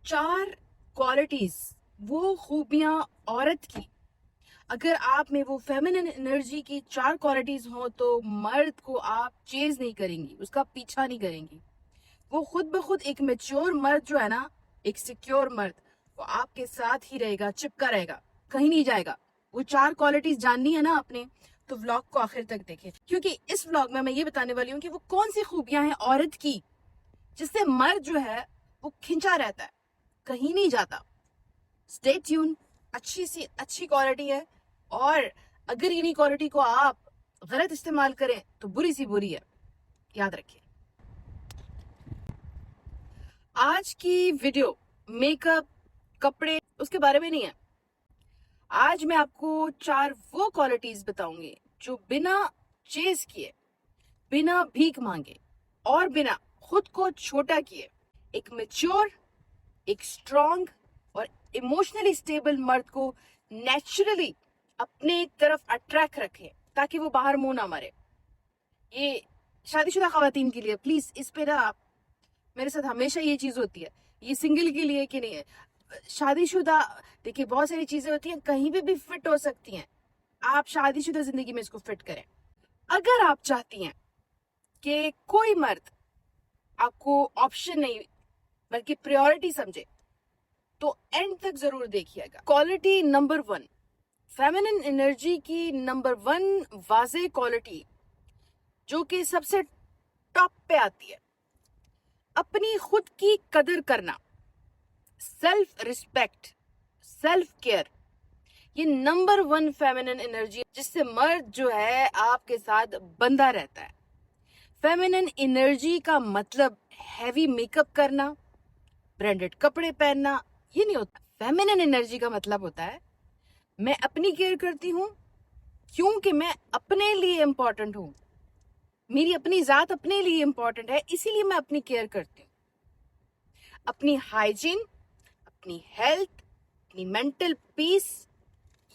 4 qualities, वो खूबियां औरत की, अगर आप में वो फेमिनिन एनर्जी की 4 क्वालिटीज हो तो मर्द को आप चेज नहीं करेंगी, उसका पीछा नहीं करेंगी। वो खुद ब खुद एक मेच्योर मर्द जो है ना, एक सिक्योर मर्द, वो आपके साथ ही रहेगा, चिपका रहेगा, कहीं नहीं जाएगा। वो 4 क्वालिटीज जाननी है ना आपने, तो व्लॉग को आखिर तक देखें, क्योंकि इस व्लॉग में मैं ये बताने वाली हूँ कि वो कौन सी खूबियां हैं औरत की जिससे मर्द जो है वो खिंचा रहता है, कहीं नहीं जाता। Stay tune. अच्छी सी अच्छी क्वालिटी है, और अगर इन्हीं क्वालिटी को आप गलत इस्तेमाल करें तो बुरी सी बुरी है, याद रखिए। आज की वीडियो मेकअप, कपड़े, उसके बारे में नहीं है। आज मैं आपको 4 वो क्वालिटीज बताऊंगी जो बिना चेज किए, बिना भीख मांगे और बिना खुद को छोटा किए एक मेच्योर, एक स्ट्रॉन्ग और इमोशनली स्टेबल मर्द को नेचुरली अपने तरफ अट्रैक्ट रखें, ताकि वो बाहर मुंह ना मारे। ये शादीशुदा खवातीन के लिए प्लीज, इस पे ना मेरे साथ हमेशा ये चीज होती है। ये सिंगल के लिए कि नहीं है, शादीशुदा, देखिए बहुत सारी चीजें होती हैं कहीं भी फिट हो सकती हैं। आप शादीशुदा जिंदगी में इसको फिट करें। अगर आप चाहती हैं कि कोई मर्द आपको ऑप्शन नहीं बल्कि प्रायोरिटी समझे, तो एंड तक जरूर देखिएगा। क्वालिटी नंबर 1, फेमिनिन एनर्जी की नंबर 1 वाज़े क्वालिटी जो कि सबसे टॉप पे आती है, अपनी खुद की कदर करना, सेल्फ रिस्पेक्ट, सेल्फ केयर। ये नंबर 1 फेमिनिन एनर्जी जिससे मर्द जो है आपके साथ बंधा रहता है। फेमिनिन एनर्जी का मतलब हैवी मेकअप करना, ब्रांडेड कपड़े पहनना, ये नहीं होता। फेमिनिन एनर्जी का मतलब होता है मैं अपनी केयर करती हूँ क्योंकि मैं अपने लिए इम्पोर्टेंट हूँ, मेरी अपनी जात अपने लिए इम्पोर्टेंट है, इसीलिए मैं अपनी केयर करती हूँ। अपनी हाइजीन, अपनी हेल्थ, अपनी मेंटल पीस,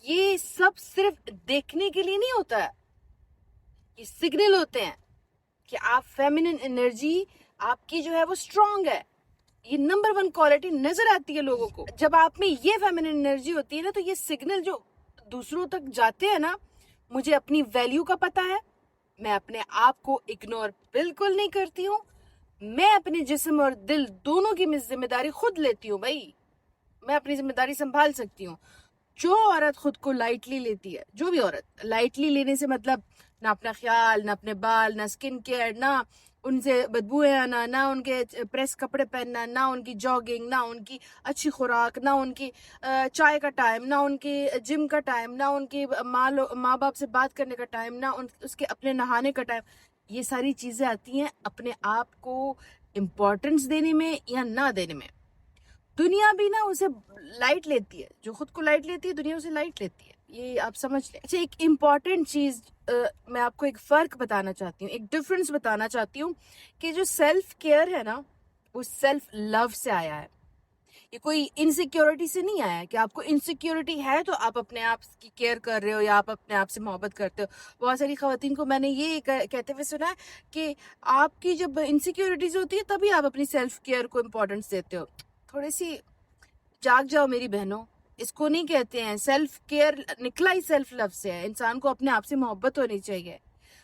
ये सब सिर्फ देखने के लिए नहीं होता है। ये सिग्नल होते हैं कि आप फेमिनिन एनर्जी आपकी जो है वो स्ट्रांग है। ये नंबर 1 क्वालिटी नजर आती है लोगों को। जब आप में ये फेमिनिन एनर्जी होती है ना, तो ये सिग्नल जो दूसरों तक जाते हैं ना, मुझे अपनी वैल्यू का पता है, मैं अपने आप को इग्नोर बिल्कुल नहीं करती हूँ, मैं अपने जिस्म और दिल दोनों की जिम्मेदारी खुद लेती हूँ। भाई, मैं अपनी जिम्मेदारी संभाल सकती हूँ। जो औरत खुद को लाइटली लेती है, जो भी औरत, लाइटली लेने से मतलब ना अपना ख्याल, ना अपने बाल, ना स्किन केयर, ना उनसे बदबूएं आना, ना उनके प्रेस कपड़े पहनना, ना उनकी जॉगिंग, ना उनकी अच्छी खुराक, ना उनकी चाय का टाइम, ना उनकी जिम का टाइम, ना उनकी माँ बाप से बात करने का टाइम, ना उसके अपने नहाने का टाइम। ये सारी चीजें आती हैं अपने आप को इम्पोर्टेंस देने में या ना देने में। दुनिया भी ना उसे लाइट लेती है, जो खुद को लाइट लेती है दुनिया उसे लाइट लेती है, ये आप समझ लें। अच्छा, एक इम्पॉर्टेंट चीज मैं आपको एक फर्क बताना चाहती हूँ, एक डिफरेंस बताना चाहती हूँ कि जो सेल्फ केयर है ना, वो सेल्फ लव से आया है। ये कोई इनसिक्योरिटी से नहीं आया है कि आपको इनसिक्योरिटी है तो आप अपने आप की केयर कर रहे हो या आप अपने आप से मोहब्बत करते हो। बहुत सारी खवातीन को मैंने ये कहते हुए सुना है कि आपकी जब इनसिक्योरिटीज होती है तभी आप अपनी सेल्फ केयर को इम्पोर्टेंस देते हो। थोड़ी सी जाग जाओ मेरी बहनों, इसको नहीं कहते हैं सेल्फ केयर, निकला ही सेल्फ लव से है। इंसान को अपने आप से मोहब्बत होनी चाहिए।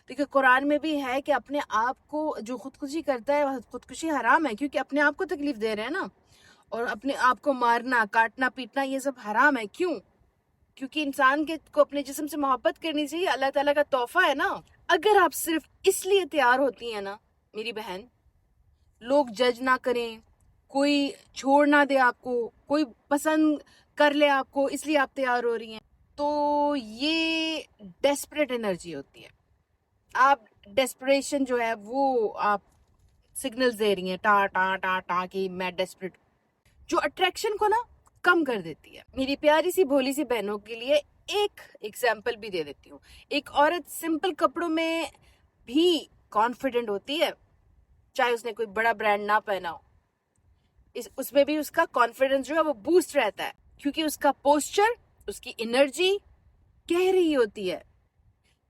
देखिए कुरान में भी है कि अपने आप को जो खुदकुशी करता है, खुदकुशी हराम है, क्योंकि अपने आप को तकलीफ दे रहे हैं ना। और अपने आप को मारना, काटना, पीटना, ये सब हराम है। क्यों? क्योंकि इंसान के को अपने जिस्म से मोहब्बत करनी चाहिए, अल्लाह ताला का तोहफा है ना। अगर आप सिर्फ इसलिए तैयार होती हैं ना मेरी बहन, लोग जज ना करें, कोई छोड़ ना दे आपको, कोई पसंद कर ले आपको, इसलिए आप तैयार हो रही हैं, तो ये डेस्परेट एनर्जी होती है। आप डेस्परेशन जो है वो आप सिग्नल्स दे रही हैं, टा टा टा टा कि मैं डेस्परेट, जो अट्रैक्शन को ना कम कर देती है। मेरी प्यारी सी भोली सी बहनों के लिए एक एग्जाम्पल भी दे देती हूँ। एक औरत सिंपल कपड़ों में भी कॉन्फिडेंट होती है, चाहे उसने कोई बड़ा ब्रांड ना पहना हो, उसमें भी उसका कॉन्फिडेंस जो है वो बूस्ट रहता है, क्योंकि उसका पोस्चर, उसकी एनर्जी कह रही होती है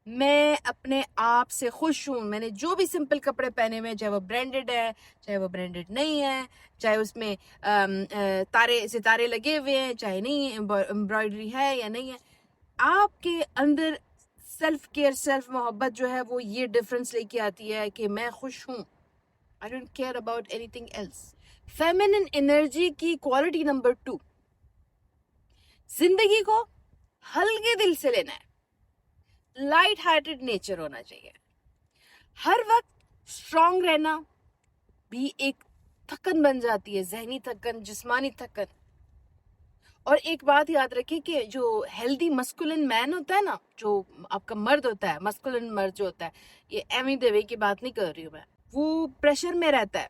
میں اپنے آپ سے خوش ہوں. میں نے جو بھی سمپل کپڑے پہنے ہوئے, چاہے وہ برانڈیڈ ہے, چاہے وہ برانڈیڈ نہیں ہے, چاہے اس میں تارے ستارے لگے ہوئے ہیں, چاہے نہیں امبرائڈری ہے یا نہیں ہے, آپ کے اندر سیلف کیئر, سیلف محبت جو ہے وہ یہ ڈفرنس لے کے آتی ہے کہ میں خوش ہوں. I don't care about anything else. Feminine energy کی کوالٹی نمبر 2, زندگی کو ہلکے دل سے لینا ہے. لائٹ ہارٹڈ نیچر ہونا چاہیے. ہر وقت اسٹرانگ رہنا بھی ایک تھکن بن جاتی ہے, ذہنی تھکن, جسمانی تھکن. اور ایک بات یاد رکھیں کہ جو ہیلدی مسکولن مین ہوتا ہے نا, جو آپ کا مرد ہوتا ہے, مسکولن مرد جو ہوتا ہے, یہ ایمی دیوے کی بات نہیں کر رہی ہوں میں, وہ پریشر میں رہتا ہے,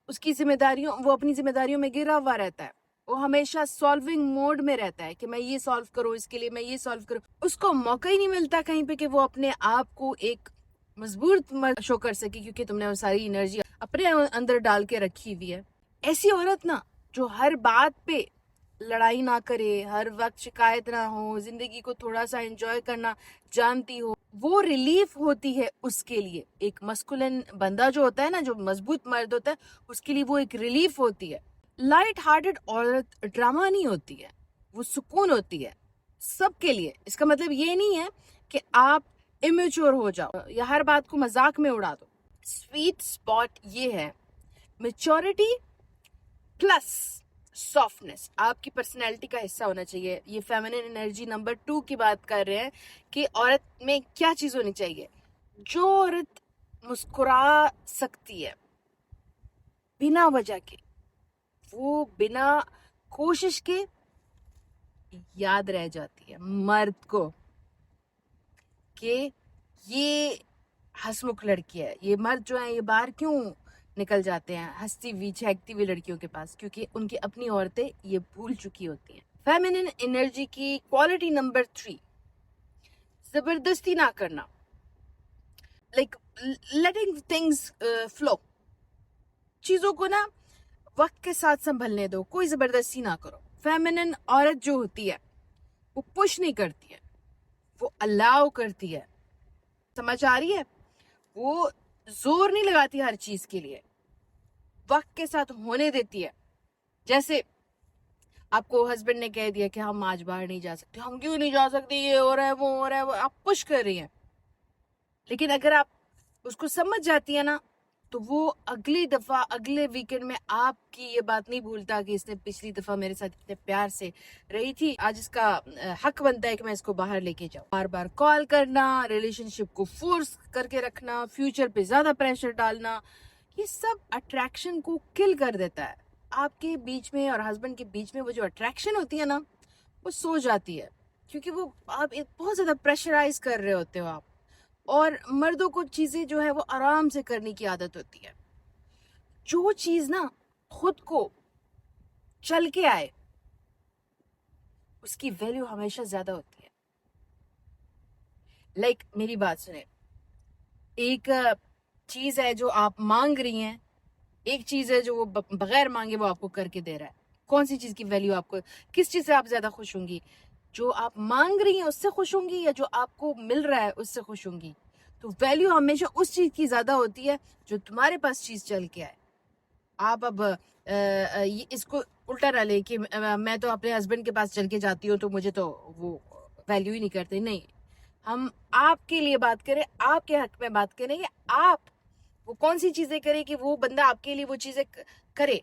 اس کی ذمہ داریوں, وہ اپنی ذمہ داریوں میں گرا ہوا رہتا ہے, وہ ہمیشہ سالونگ موڈ میں رہتا ہے کہ میں یہ سالو کروں, اس کے لیے میں یہ سالو کروں. اس کو موقع ہی نہیں ملتا کہیں پہ کہ وہ اپنے آپ کو ایک مضبوط شو کر سکے, کیونکہ تم نے وہ ساری انرجی اپنے اندر ڈال کے رکھی ہوئی ہے. ایسی عورت نا جو ہر بات پہ لڑائی نہ کرے, ہر وقت شکایت نہ ہو, زندگی کو تھوڑا سا انجوائے کرنا جانتی ہو, وہ ریلیف ہوتی ہے اس کے لیے. ایک مسکولن بندہ جو ہوتا ہے نا, جو مضبوط مرد ہوتا ہے, اس کے لیے وہ ایک ریلیف ہوتی ہے. لائٹ ہارٹڈ عورت ڈرامہ نہیں ہوتی ہے, وہ سکون ہوتی ہے سب کے لیے. اس کا مطلب یہ نہیں ہے کہ آپ امیچور ہو جاؤ یا ہر بات کو مذاق میں اڑا دو. سویٹ اسپاٹ یہ ہے میچورٹی پلس سافٹنس, آپ کی پرسنالٹی کا حصہ ہونا چاہیے. یہ فیمینن انرجی نمبر 2 کی بات کر رہے ہیں کہ عورت میں کیا چیز ہونی چاہیے. جو عورت مسکرا سکتی ہے بنا وجہ کے, وہ بنا کوشش کے یاد رہ جاتی ہے مرد کو کہ یہ ہسمکھ لڑکی ہے. یہ مرد جو ہیں یہ باہر کیوں نکل جاتے ہیں ہنستی ہوئی چھینکتی ہوئی لڑکیوں کے پاس, کیونکہ ان کی اپنی عورتیں یہ بھول چکی ہوتی ہیں. فیمینن انرجی کی کوالٹی نمبر 3, زبردستی نہ کرنا, لائک لیٹنگ تھنگز فلو. چیزوں کو نا وقت کے ساتھ سنبھلنے دو, کوئی زبردستی نہ کرو. فیمینن عورت جو ہوتی ہے وہ پش نہیں کرتی ہے, وہ الاؤ کرتی ہے. سمجھ آ رہی ہے؟ وہ زور نہیں لگاتی ہر چیز کے لیے, وقت کے ساتھ ہونے دیتی ہے. جیسے آپ کو ہسبینڈ نے کہہ دیا کہ ہم آج باہر نہیں جا سکتے, ہم کیوں نہیں جا سکتے, یہ ہو رہا ہے وہ ہو رہا ہے, وہ آپ پش کر رہی ہیں. لیکن اگر آپ اس کو سمجھ جاتی ہے نا, تو وہ اگلی دفعہ اگلے ویکنڈ میں آپ کی یہ بات نہیں بھولتا کہ اس نے پچھلی دفعہ میرے ساتھ اتنے پیار سے رہی تھی, آج اس کا حق بنتا ہے کہ میں اس کو باہر لے کے جاؤں. بار بار کال کرنا, ریلیشن شپ کو فورس کر کے رکھنا, فیوچر پہ زیادہ پریشر ڈالنا, یہ سب اٹریکشن کو کل کر دیتا ہے. آپ کے بیچ میں اور ہسبینڈ کے بیچ میں وہ جو اٹریکشن ہوتی ہے نا, وہ سو جاتی ہے, کیونکہ وہ آپ بہت زیادہ پریشرائز کر رہے ہوتے ہو آپ. اور مردوں کو چیزیں جو ہے وہ آرام سے کرنے کی عادت ہوتی ہے. جو چیز نا خود کو چل کے آئے اس کی ویلیو ہمیشہ زیادہ ہوتی ہے. لائک میری بات سنیں, ایک چیز ہے جو آپ مانگ رہی ہیں, ایک چیز ہے جو وہ بغیر مانگے وہ آپ کو کر کے دے رہا ہے. کون سی چیز کی ویلیو آپ کو, کس چیز سے آپ زیادہ خوش ہوں گی؟ جو آپ مانگ رہی ہیں اس سے خوش ہوں گی, یا جو آپ کو مل رہا ہے اس سے خوش ہوں گی؟ تو ویلیو ہمیشہ اس چیز کی زیادہ ہوتی ہے جو تمہارے پاس چیز چل کے آئے. آپ اب اس کو الٹا نہ لے کہ میں تو اپنے ہسبینڈ کے پاس چل کے جاتی ہوں تو مجھے تو وہ ویلیو ہی نہیں کرتے. نہیں, ہم آپ کے لیے بات کریں, آپ کے حق میں بات کریں, آپ وہ کون سی چیزیں کریں کہ وہ بندہ آپ کے لیے وہ چیزیں کرے,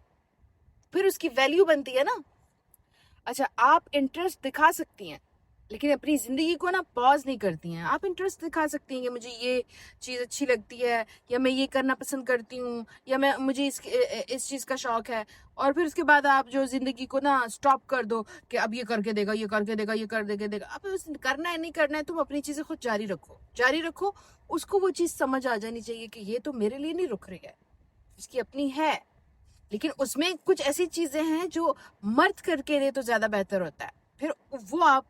پھر اس کی ویلیو بنتی ہے نا. اچھا, آپ انٹرسٹ دکھا سکتی ہیں لیکن اپنی زندگی کو نا پاز نہیں کرتی ہیں. آپ انٹرسٹ دکھا سکتی ہیں کہ مجھے یہ چیز اچھی لگتی ہے, یا میں یہ کرنا پسند کرتی ہوں, یا مجھے اس چیز کا شوق ہے, اور پھر اس کے بعد آپ جو زندگی کو نا سٹاپ کر دو کہ اب یہ کر کے دے گا, یہ کر کے دے گا, یہ کر کے دے گا. اب کرنا ہے نہیں کرنا ہے, تم اپنی چیزیں خود جاری رکھو. اس کو وہ چیز سمجھ آ جانی چاہیے کہ یہ تو میرے لیے نہیں رک رہی ہے, اس کی اپنی ہے, لیکن اس میں کچھ ایسی چیزیں ہیں جو مرد کر کے دے تو زیادہ بہتر ہوتا ہے. پھر وہ آپ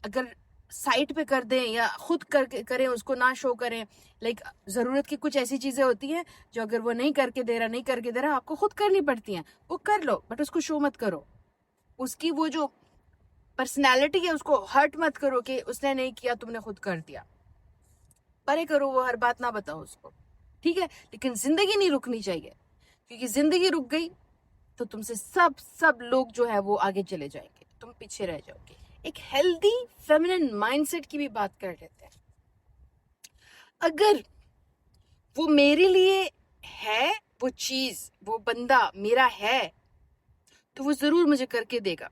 اگر سائٹ پہ کر دیں یا خود کریں, اس کو نہ شو کریں. لائک ضرورت کی کچھ ایسی چیزیں ہوتی ہیں جو اگر وہ نہیں کر کے دے رہا آپ کو خود کرنی پڑتی ہیں. وہ کر لو, بٹ اس کو شو مت کرو. اس کی وہ جو पर्सनैलिटी है, उसको हर्ट मत करो कि उसने नहीं किया तुमने खुद कर दिया, परे करो, वो हर बात ना बताओ उसको, ठीक है। लेकिन जिंदगी नहीं रुकनी चाहिए, क्योंकि जिंदगी रुक गई तो तुमसे सब लोग जो है वो आगे चले जाएंगे, तुम पीछे रह जाओगे। एक हेल्दी फेमिनिन माइंडसेट की भी बात कर लेते हैं। अगर वो मेरे लिए है, वो चीज, वो बंदा मेरा है, तो वो जरूर मुझे करके देगा।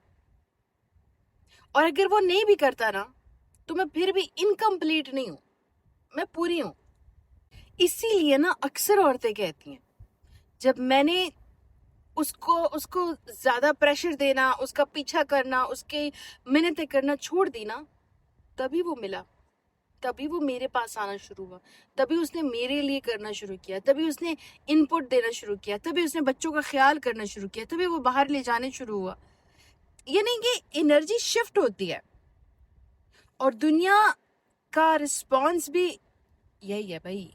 और अगर वो नहीं भी करता ना, तो मैं फिर भी इनकम्प्लीट नहीं हूं, मैं पूरी हूं। इसीलिए ना अक्सर औरतें कहती हैं, जब मैंने उसको उसको ज्यादा प्रेशर देना, उसका पीछा करना, उसके मिन्नतें करना छोड़ दी ना, तभी वो मिला, तभी वो मेरे पास आना शुरू हुआ, तभी उसने मेरे लिए करना शुरू किया, तभी उसने इनपुट देना शुरू किया, तभी उसने बच्चों का ख्याल करना शुरू किया, तभी वो बाहर ले जाने शुरू हुआ। यानी कि एनर्जी शिफ्ट होती है, और दुनिया का रिस्पॉन्स भी यही है भाई,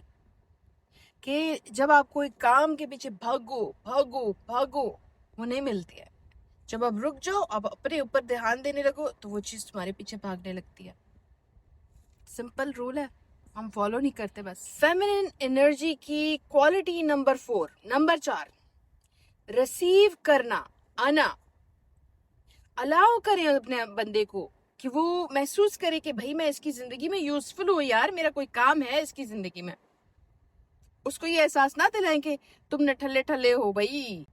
कि जब आप कोई काम के पीछे भागो भागो भागो, वो नहीं मिलती है। जब आप रुक जाओ, आप अपने ऊपर ध्यान देने लगो, तो वो चीज तुम्हारे पीछे भागने लगती है। सिंपल रूल है, हम फॉलो नहीं करते बस। फेमिनिन एनर्जी की क्वालिटी नंबर 4, रिसीव करना आना। अलाउ करें अपने बंदे को कि वो महसूस करे कि भाई मैं इसकी जिंदगी में यूजफुल हूँ यार, मेरा कोई काम है इसकी जिंदगी में। उसको ये एहसास ना दिलाएं कि तुम नठल्ले ठल्ले हो भाई।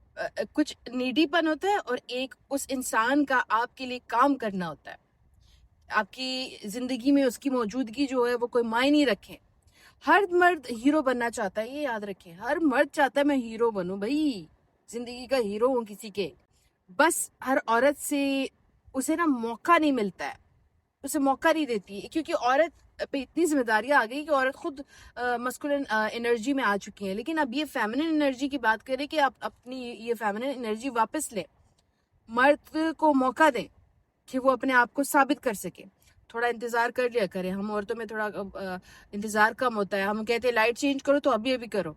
कुछ नीडीपन होता है, और एक उस इंसान का आपके लिए काम करना होता है। आपकी जिंदगी में उसकी मौजूदगी जो है वो कोई मायने रखे। हर मर्द हीरो बनना चाहता है, ये याद रखें, हर मर्द चाहता है मैं हीरो बनूं भाई, जिंदगी का हीरो हूं किसी के। बस हर औरत से उसे ना मौका नहीं मिलता है, उसे मौका नहीं देती है, क्योंकि औरत पे इतनी जिम्मेदारियां आ गई कि औरत खुद मस्कुलिन एनर्जी में आ चुकी है। लेकिन अब ये फेमिनिन एनर्जी की बात करें कि आप अपनी ये फेमिनिन एनर्जी वापस ले, मर्द को मौका दें कि वो अपने आप को साबित कर सके। थोड़ा इंतजार कर लिया करें, हम औरतों में थोड़ा इंतजार कम होता है। हम कहते हैं लाइट चेंज करो तो अभी अभी करो,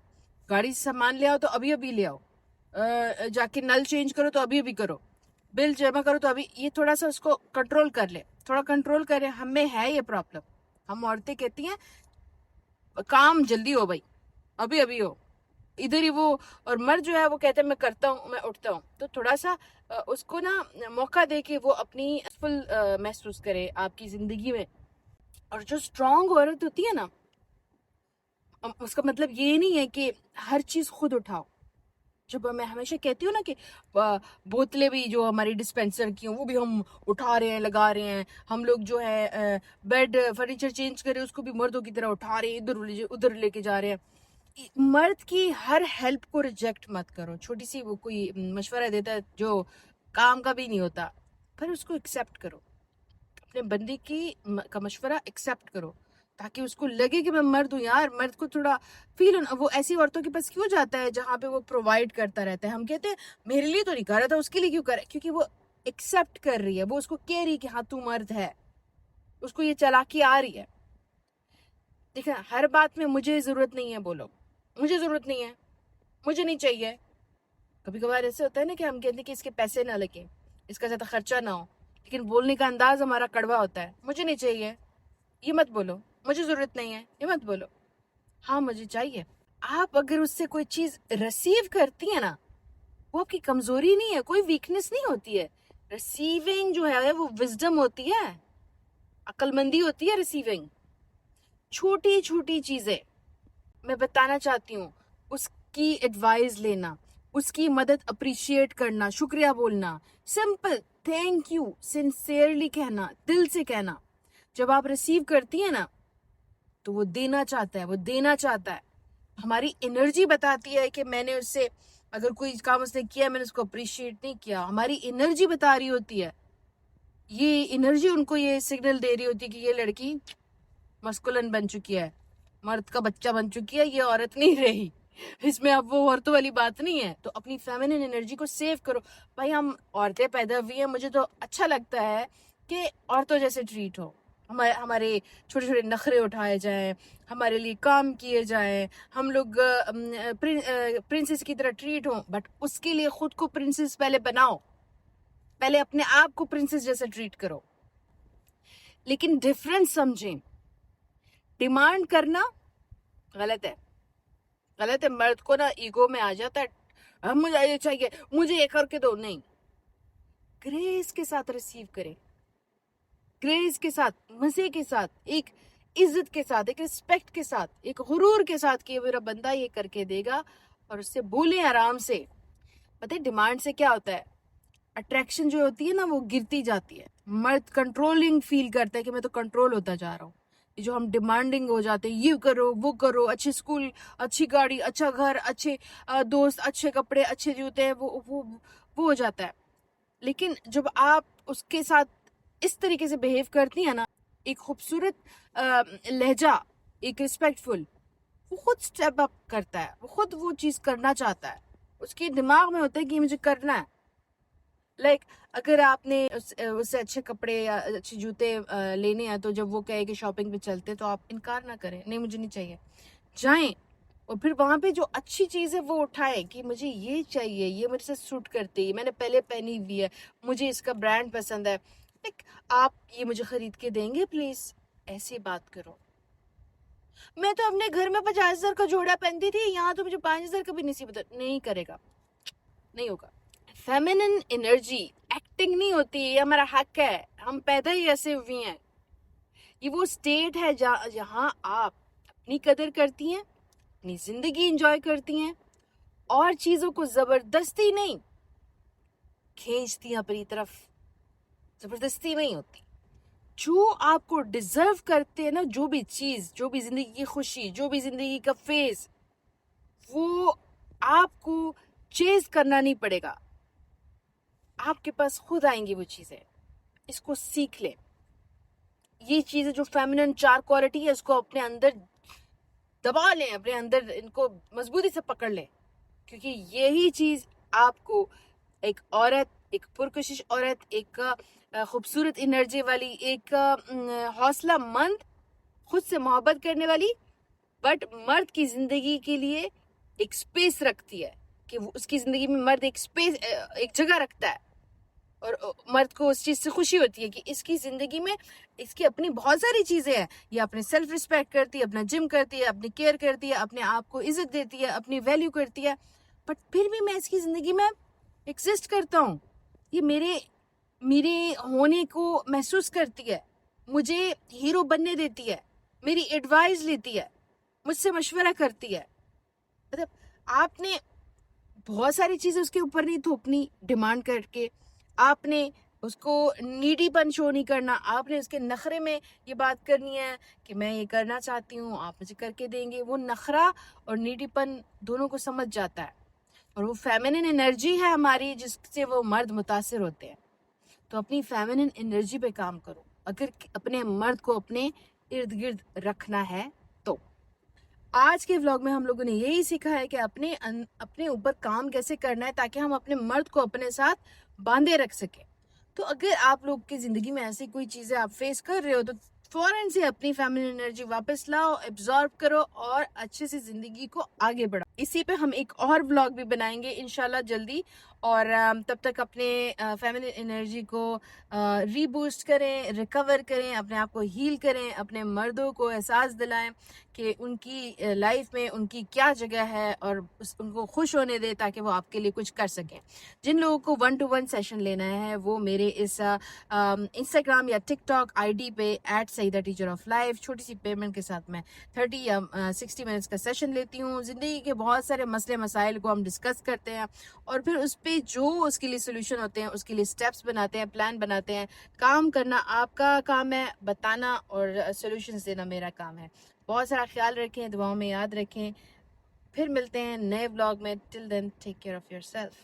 गाड़ी से सामान ले आओ तो अभी अभी ले आओ, जाके नल चेंज करो तो अभी अभी करो, बिल जमा करो तो अभी। ये थोड़ा सा उसको कंट्रोल कर ले, थोड़ा कंट्रोल करें। हमें है ये प्रॉब्लम, हम औरतें कहती हैं काम जल्दी हो भाई, अभी अभी हो, इधर ही वो। और मर्द जो है वो कहते हैं मैं करता हूँ, मैं उठता हूँ। तो थोड़ा सा उसको ना मौका दे के वो अपनी फुल महसूस करे आपकी जिंदगी में। और जो स्ट्रांग औरत होती है ना, उसका मतलब ये नहीं है कि हर चीज खुद उठाओ। जब मैं हमेशा कहती हूँ ना कि बोतलें भी जो हमारी डिस्पेंसर की वो भी हम उठा रहे हैं, लगा रहे हैं। हम लोग जो है बेड फर्नीचर चेंज कर रहे हैं, उसको भी मर्दों की तरह उठा रहे हैं, इधर उधर लेके जा रहे हैं। मर्द की हर हेल्प को रिजेक्ट मत करो। छोटी सी वो कोई मशवरा देता है जो काम का भी नहीं होता, पर उसको एक्सेप्ट करो, अपने बंदे का मशवरा एक्सेप्ट करो, ताकि उसको लगे कि मैं मर्द हूँ यार। मर्द को थोड़ा फील हो। वो ऐसी औरतों के पास क्यों जाता है जहां पे वो प्रोवाइड करता रहता है। हम कहते हैं मेरे लिए तो नहीं कर रहा था, उसके लिए क्यों कर रहा है? क्योंकि वो एक्सेप्ट कर रही है, वो उसको कह रही है कि हाँ तू मर्द है, उसको ये चालाकी आ रही है। देखा, हर बात में मुझे जरूरत नहीं है बोलो, मुझे जरूरत नहीं है, मुझे नहीं चाहिए। कभी कभार ऐसे होता है ना कि हम कहते हैं कि इसके पैसे ना लगे, इसका ज्यादा खर्चा ना हो, लेकिन बोलने का अंदाज हमारा कड़वा होता है। मुझे नहीं चाहिए ये मत बोलो, मुझे जरूरत नहीं है ये मत बोलो, हाँ मुझे चाहिए। आप अगर उससे कोई चीज रिसीव करती है ना, वो आपकी कमजोरी नहीं है, कोई वीकनेस नहीं होती है। रिसीविंग जो है वो विजडम होती है, अक्लमंदी होती है रिसीविंग। छोटी छोटी चीजें मैं बताना चाहती हूँ, उसकी एडवाइस लेना, उसकी मदद अप्रिशिएट करना, शुक्रिया बोलना, सिंपल थैंक यू सिंसियरली कहना, दिल से कहना। जब आप रिसीव करती है ना, तो वो देना चाहता है, वो देना चाहता है। हमारी एनर्जी बताती है कि मैंने उससे, अगर कोई काम उसने किया मैंने उसको अप्रिशिएट नहीं किया, हमारी एनर्जी बता रही होती है। ये एनर्जी उनको ये सिग्नल दे रही होती है कि ये लड़की मस्कुलन बन चुकी है, मर्द का बच्चा बन चुकी है, ये औरत नहीं रही। इसमें अब वो औरतों वाली बात नहीं है। तो अपनी फेमिनिन एनर्जी को सेव करो भाई। हम औरतें पैदा हुई हैं, मुझे तो अच्छा लगता है कि औरतों जैसे ट्रीट हो, हमारे छोटे छोटे नखरे उठाए जाएं, हमारे लिए काम किए जाएं, हम लोग प्रिंसेस की तरह ट्रीट हो। बट उसके लिए खुद को प्रिंसेस पहले बनाओ, پہلے اپنے آپ کو پرنسس جیسا ٹریٹ کرو، لیکن ڈفرنس سمجھیں. ڈیمانڈ کرنا غلط ہے. غلط ہے. مرد کو نا ایگو میں آ جاتا ہے، مجھے یہ چاہیے، مجھے یہ کر کے دو. نہیں، گریس کے ساتھ ریسیو کریں، گریس کے ساتھ، مزے کے ساتھ، ایک عزت کے ساتھ، ایک رسپیکٹ کے ساتھ، ایک غرور کے ساتھ کہ میرا بندہ یہ کر کے دے گا، اور اس سے بولیں آرام سے. پتہ ہے ڈیمانڈ سے کیا ہوتا ہے؟ اٹریکشن جو ہوتی ہے نا وہ گرتی جاتی ہے. مرد کنٹرولنگ فیل کرتا ہے کہ میں تو کنٹرول ہوتا جا رہا ہوں. یہ جو ہم ڈیمانڈنگ ہو جاتے ہیں، یہ کرو وہ کرو، اچھے اسکول، اچھی گاڑی، اچھا گھر، اچھے دوست، اچھے کپڑے، اچھے جوتے، وہ ہو جاتا ہے. لیکن جب آپ اس کے ساتھ اس طریقے سے بہیو کرتی ہیں نا، ایک خوبصورت لہجہ، ایک ریسپیکٹفل، وہ خود سٹیپ اپ کرتا ہے، وہ خود وہ چیز کرنا چاہتا ہے. اس کے دماغ میں ہوتا ہے کہ یہ مجھے کرنا ہے. لائک اگر آپ نے اس سے اچھے کپڑے یا اچھے جوتے لینے ہیں، تو جب وہ کہے کہ شاپنگ پہ چلتے، تو آپ انکار نہ کریں، نہیں مجھے نہیں چاہیے. جائیں اور پھر وہاں پہ جو اچھی چیز ہے وہ اٹھائیں کہ مجھے یہ چاہیے، یہ میرے سے سوٹ کرتی ہے، میں نے پہلے پہنی ہوئی ہے، مجھے اس کا برانڈ پسند ہے، آپ یہ مجھے خرید کے دیں گے پلیز. ایسی بات کرو. میں تو اپنے گھر میں 50,000 کا جوڑا پہنتی تھی، یہاں تو مجھے 5,000 کا بھی نصیب ہوتا. نہیں کرے گا، نہیں ہوگا. فیمینن انرجی ایکٹنگ نہیں ہوتی، یہ ہمارا حق ہے، ہم پیدا ہی ایسے ہوئے ہیں. یہ وہ اسٹیٹ ہے جہاں آپ اپنی قدر کرتی ہیں، اپنی زندگی انجوائے کرتی ہیں، اور چیزوں کو زبردستی نہیں کھینچتی ہیں اپنی طرف. زبردستی نہیں ہوتی. جو آپ کو ڈیزرو کرتے ہیں نا، جو بھی چیز، جو بھی زندگی کی خوشی، جو بھی زندگی کا فیز، وہ آپ کو چیز کرنا نہیں پڑے گا، آپ کے پاس خود آئیں گی وہ چیزیں. اس کو سیکھ لیں. یہ چیزیں جو فیمینن 4 کوالٹی ہے، اس کو اپنے اندر دبا لیں، اپنے اندر ان کو مضبوطی سے پکڑ لیں، کیونکہ یہی چیز آپ کو ایک عورت، ایک پرکشش عورت، ایک خوبصورت انرجی والی، ایک حوصلہ مند، خود سے محبت کرنے والی، بٹ مرد کی زندگی کے لیے ایک سپیس رکھتی ہے، کہ اس کی زندگی میں مرد ایک سپیس، ایک جگہ رکھتا ہے، اور مرد کو اس چیز سے خوشی ہوتی ہے کہ اس کی زندگی میں اس کی اپنی بہت ساری چیزیں ہیں. یہ اپنے سیلف ریسپیکٹ کرتی ہے، اپنا جم کرتی ہے، اپنی کیئر کرتی ہے، اپنے آپ کو عزت دیتی ہے، اپنی ویلیو کرتی ہے، بٹ پھر بھی میں اس کی زندگی میں ایگزسٹ کرتا ہوں. یہ میرے ہونے کو محسوس کرتی ہے، مجھے ہیرو بننے دیتی ہے، میری ایڈوائز لیتی ہے، مجھ سے مشورہ کرتی ہے. مطلب آپ نے بہت ساری چیزیں اس کے اوپر نہیں تھوپنی ڈیمانڈ کر کے. آپ نے اس کو نیڈی پن شو نہیں کرنا. آپ نے اس کے نخرے میں یہ بات کرنی ہے کہ میں یہ کرنا چاہتی ہوں، آپ مجھے کر کے دیں گے. وہ نخرا اور نیڈی پن دونوں کو سمجھ جاتا ہے، اور وہ فیمینن انرجی ہے ہماری جس سے وہ مرد متاثر ہوتے ہیں. تو اپنی فیمینن انرجی پہ کام کرو اگر اپنے مرد کو اپنے ارد گرد رکھنا ہے تو. آج کے ولاگ میں ہم لوگوں نے یہی سیکھا ہے کہ اپنے اوپر کام کیسے کرنا ہے تاکہ ہم اپنے مرد کو اپنے ساتھ باندھے رکھ سکیں. تو اگر آپ لوگ کی زندگی میں ایسی کوئی چیزیں آپ فیس کر رہے ہو تو فوراً سے اپنی فیملی انرجی واپس لاؤ، ایبزارب کرو اور اچھے سے زندگی کو آگے بڑھاؤ. اسی پہ ہم ایک اور ولاگ بھی بنائیں گے انشاءاللہ جلدی، اور تب تک اپنے فیملی انرجی کو ری بوسٹ کریں، ریکور کریں، اپنے آپ کو ہیل کریں، اپنے مردوں کو احساس دلائیں کہ ان کی لائف میں ان کی کیا جگہ ہے، اور ان کو خوش ہونے دیں تاکہ وہ آپ کے لیے کچھ کر سکیں. جن لوگوں کو 1-to-1 سیشن لینا ہے وہ میرے اس انسٹاگرام یا ٹک ٹاک آئی ڈی پہ @سعیدہ ٹیچر آف لائف، چھوٹی سی پیمنٹ کے ساتھ میں 30 یا 60 منٹس کا سیشن لیتی ہوں. زندگی کے بہت سارے مسئلے مسائل کو ہم ڈسکس کرتے ہیں، اور پھر اس پہ جو اس کے لیے سولوشن ہوتے ہیں اس کے لیے سٹیپس بناتے ہیں، پلان بناتے ہیں. کام کرنا آپ کا کام ہے، بتانا اور سولوشنز دینا میرا کام ہے. بہت سارا خیال رکھیں، دعاؤں میں یاد رکھیں. پھر ملتے ہیں نئے ولاگ میں. Till then take care of your self.